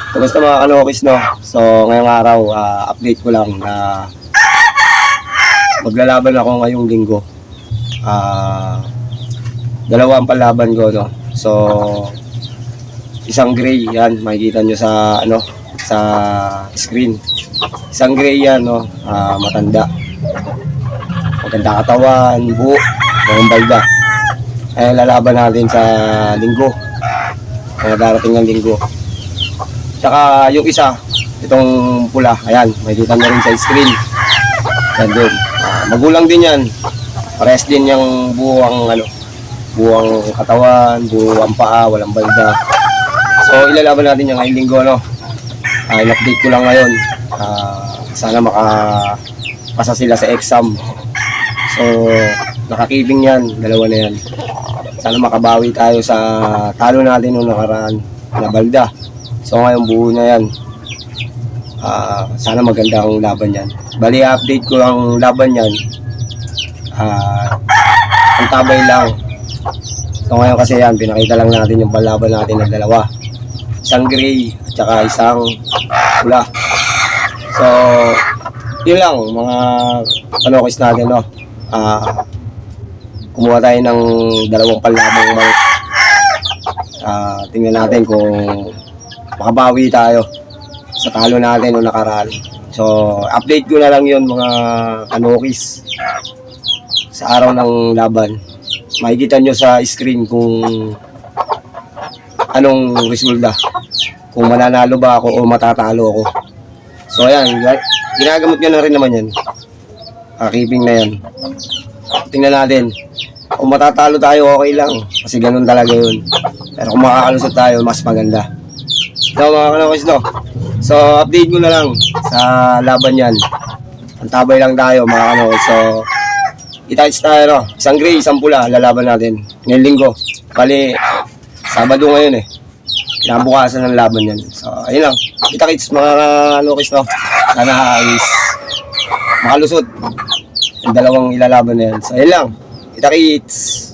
Kumusta mga kanokis, no? So, ngayong araw, update ko lang na maglalaban ako ngayong linggo. Dalawa ang palaban ko, no? So, isang gray, yan, makikita nyo sa, sa screen. Isang gray yan, no? Matanda. Maganda katawan, buo, mga balda. Ay, lalaban natin sa linggo. Kaya darating ng linggo. Tsaka yung isa, itong pula, ayan, makikita nyo rin sa screen. Yan doon. Magulang din yan. Parehas din yung buwang katawan, buwang paa, walang balda. So ilalaban natin yung ngayong linggo, no? In-update ko lang ngayon. Sana makapasa sila sa exam. So nakakibing yan, dalawa na yan. Sana makabawi tayo sa talo natin noong nakaraan na balda. So ngayon buo na yan. Sana maganda ang laban yan. Bali update ko ang laban yan. Ang tabay lang. So ngayon kasi yan, pinakita lang natin yung palaban natin ng dalawa. Isang gray at saka isang pula. So yun lang mga kanokis natin, no? Kumuha tayo ng dalawang palabang manok. Tingnan natin kung makabawi tayo sa talo natin noong nakaraan. So, update ko na lang yun mga kanokis sa araw ng laban. Makikita nyo sa screen kung anong resulta. Kung mananalo ba ako o matatalo ako. So, ayan. Ginagamot nyo na rin naman yan. Keeping na yan. Tingnan natin. Kung matatalo tayo, okay lang. Kasi ganun talaga yun. Pero kung makakalusot tayo, mas maganda. So mga kanokis, no? So update ko na lang sa laban yan. Ang tabay lang tayo mga kanokis. So itaits tayo, no? Isang gray, isang pula, lalaban natin ngayong linggo. Bali Sabado ngayon kinabukasan ng laban yan. So ayun lang, kita-kits mga kanokis, no? Sana is makalusot ang dalawang ilalaban na yan. So ayun lang, kita-kits.